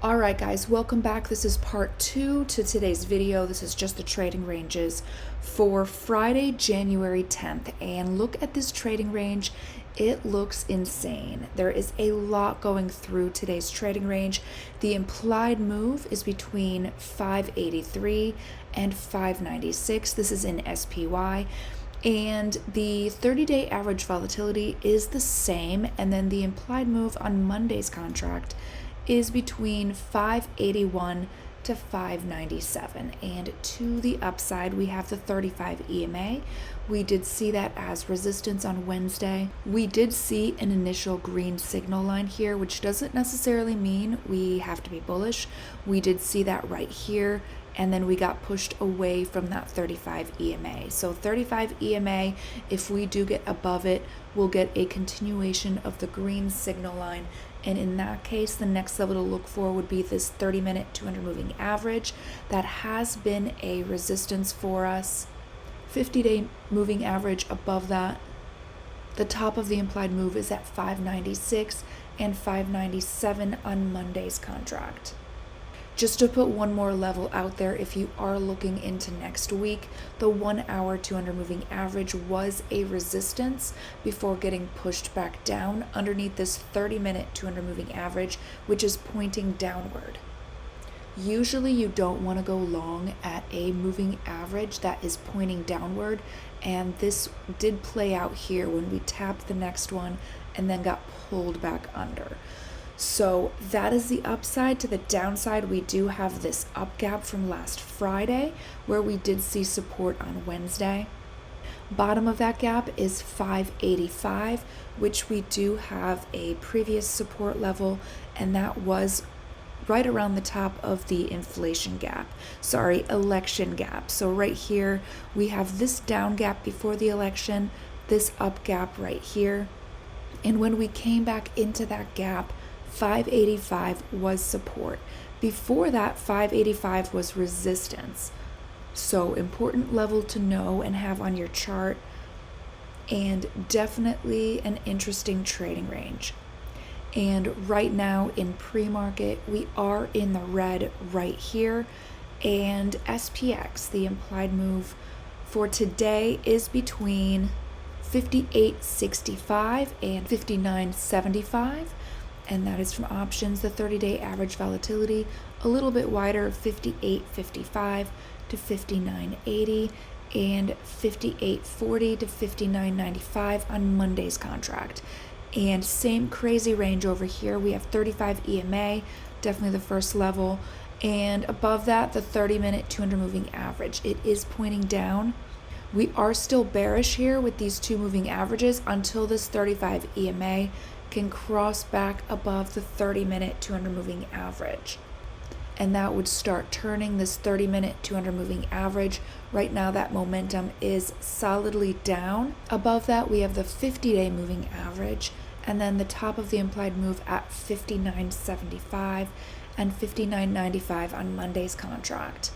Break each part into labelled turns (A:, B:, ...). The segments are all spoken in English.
A: All right, guys, welcome back. This is part 2 to today's video. This is just the trading ranges for Friday, January 10th. And look at this trading range. It looks insane. There is a lot going through today's trading range. The implied move is between 583 and 596. This is in SPY. And the 30-day average volatility is the same. And then the implied move on Monday's contract is between 581 to 597. And to the upside, we have the 35 EMA. We did see that as resistance on Wednesday. We did see an initial green signal line here, which doesn't necessarily mean we have to be bullish. We did see that right here, and then we got pushed away from that 35 EMA. So 35 EMA, if we do get above it, we'll get a continuation of the green signal line. And in that case, the next level to look for would be this 30-minute 200 moving average. That has been a resistance for us. 50-day moving average above that. The top of the implied move is at 596 and 597 on Monday's contract. Just to put one more level out there, if you are looking into next week, the 1 hour 200 moving average was a resistance before getting pushed back down underneath this 30-minute 200 moving average, which is pointing downward. Usually you don't want to go long at a moving average that is pointing downward, and this did play out here when we tapped the next one and then got pulled back under. So that is the upside. To the downside, we do have this up gap from last Friday where we did see support on Wednesday. Bottom of that gap is 585, which we do have a previous support level, and that was right around the top of the election gap. So right here, we have this down gap before the election, this up gap right here. And when we came back into that gap, 585 was support. Before that, 585 was resistance. So important level to know and have on your chart, and definitely an interesting trading range. And right now in pre-market, we are in the red right here, and SPX, the implied move for today, is between 58.65 and 59.75. And that is from options. The 30-day average volatility a little bit wider, 58.55 to 59.80 and 58.40 to 59.95 on Monday's contract. And same crazy range over here. We have 35 EMA, definitely the first level, and above that the 30-minute 200 moving average. It is pointing down. We are still bearish here with these two moving averages until this 35 EMA can cross back above the 30-minute 200 moving average. And that would start turning this 30-minute 200 moving average. Right now that momentum is solidly down. Above that we have the 50-day moving average, and then the top of the implied move at 59.75 and 59.95 on Monday's contract.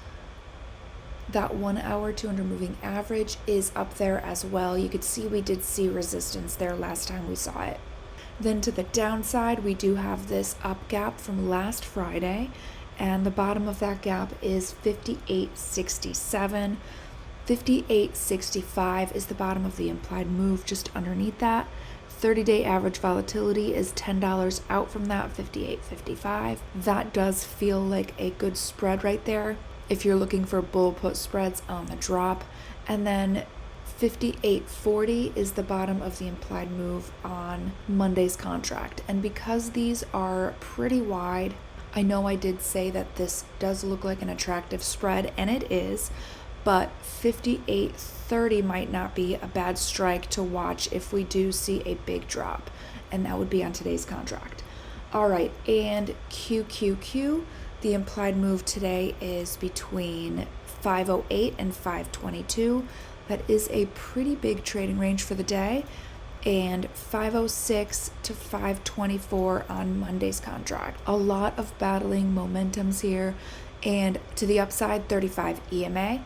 A: That 1 hour 200 moving average is up there as well. You could see we did see resistance there last time we saw it. Then to the downside, we do have this up gap from last Friday, and the bottom of that gap is 58.67. 58.65 is the bottom of the implied move just underneath that. 30-day average volatility is $10 out from that, 58.55. That does feel like a good spread right there if you're looking for bull put spreads on the drop. And then 58.40 is the bottom of the implied move on Monday's contract. And because these are pretty wide, I know I did say that this does look like an attractive spread, and it is, but 58.30 might not be a bad strike to watch if we do see a big drop, and that would be on today's contract. All right, and QQQ, the implied move today is between 508 and 522. That is a pretty big trading range for the day, and 506 to 524 on Monday's contract. A lot of battling momentums here, and to the upside, 35 EMA.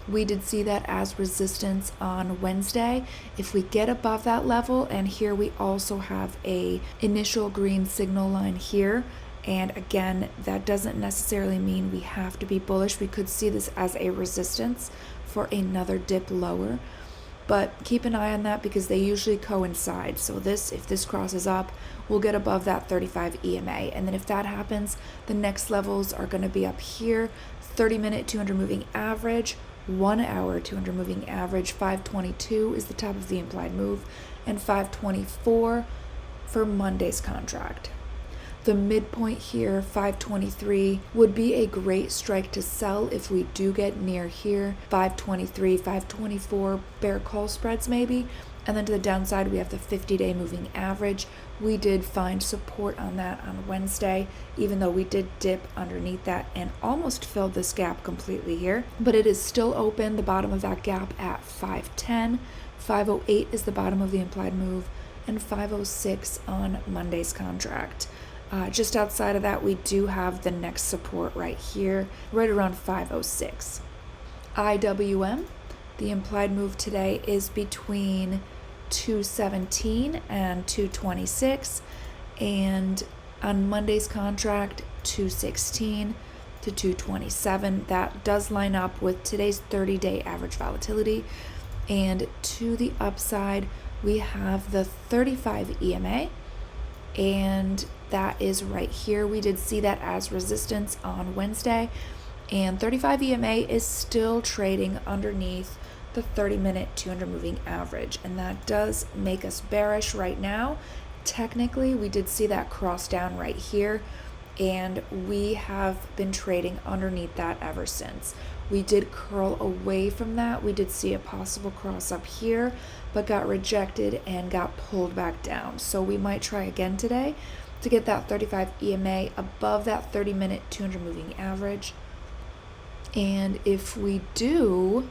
A: We did see that as resistance on Wednesday. If we get above that level, and here we also have a initial green signal line here, And again, that doesn't necessarily mean we have to be bullish. We could see this as a resistance for another dip lower, but keep an eye on that because they usually coincide. So if this crosses up, we'll get above that 35 EMA. And then if that happens, the next levels are going to be up here, 30-minute 200 moving average, 1 hour 200 moving average, 522 is the top of the implied move, and 524 for Monday's contract. The midpoint here, 523, would be a great strike to sell if we do get near here, 523, 524 bear call spreads maybe. And then to the downside, we have the 50-day moving average. We did find support on that on Wednesday, even though we did dip underneath that and almost filled this gap completely here. But it is still open, the bottom of that gap at 510. 508 is the bottom of the implied move, and 506 on Monday's contract. Just outside of that, we do have the next support right here, right around 506. IWM, the implied move today is between 217 and 226, and on Monday's contract, 216 to 227. That does line up with today's 30-day average volatility. And to the upside, we have the 35 EMA, and that is right here. We did see that as resistance on Wednesday, and 35 EMA is still trading underneath the 30-minute 200 moving average, and that does make us bearish right now. Technically, we did see that cross down right here, and we have been trading underneath that ever since. We did curl away from that. We did see a possible cross up here, but got rejected and got pulled back down. So we might try again today to get that 35 EMA above that 30-minute 200 moving average. And if we do,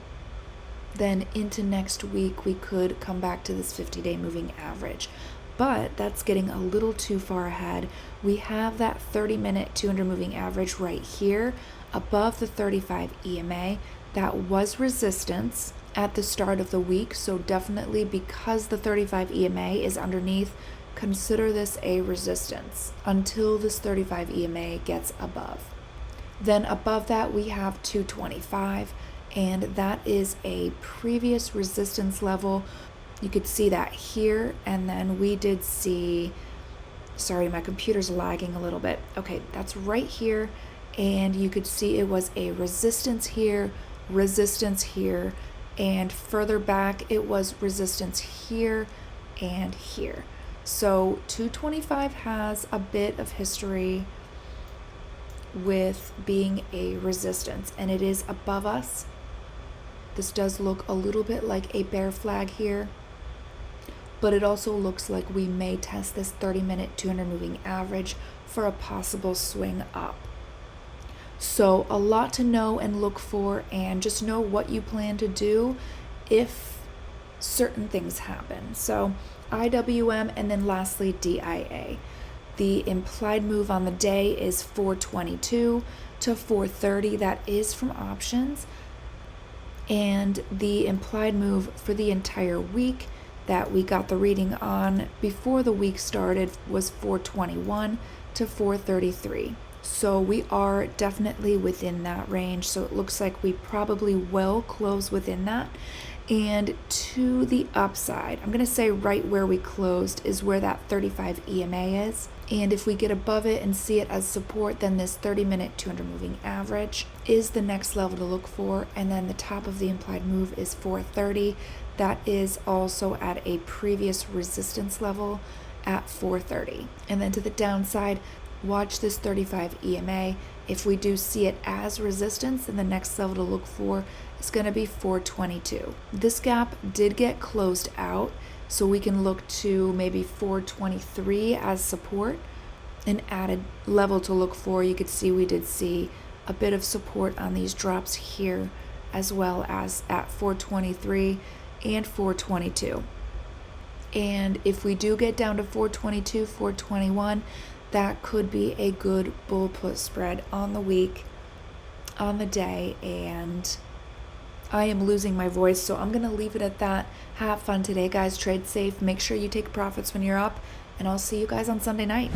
A: then into next week, we could come back to this 50-day moving average. But that's getting a little too far ahead. We have that 30-minute 200 moving average right here above the 35 EMA. That was resistance at the start of the week. So definitely, because the 35 EMA is underneath, consider this a resistance until this 35 EMA gets above. Then above that, we have 225, and that is a previous resistance level. You could see that here, and then we did see, sorry, my computer's lagging a little bit. Okay, that's right here, and you could see it was a resistance here, and further back it was resistance here and here. So 225 has a bit of history with being a resistance, and it is above us. This does look a little bit like a bear flag here, but it also looks like we may test this 30-minute 200 moving average for a possible swing up. So a lot to know and look for, and just know what you plan to do if certain things happen. So IWM, and then lastly DIA. The implied move on the day is 422 to 430. That is from options. And the implied move for the entire week that we got the reading on before the week started was 421 to 433. So we are definitely within that range. So it looks like we probably will close within that. And to the upside, I'm going to say right where we closed is where that 35 EMA is. And if we get above it and see it as support, then this 30-minute 200 moving average is the next level to look for. And then the top of the implied move is 430. That is also at a previous resistance level at 430. And then to the downside, watch this 35 EMA. If we do see it as resistance, then the next level to look for is going to be 422. This gap did get closed out, so we can look to maybe 423 as support. An added level to look for, you could see we did see a bit of support on these drops here, as well as at 423 and 422. And if we do get down to 422, 421, that could be a good bull put spread on the week, on the day. And I am losing my voice, so I'm going to leave it at that. Have fun today, guys. Trade safe. Make sure you take profits when you're up, and I'll see you guys on Sunday night.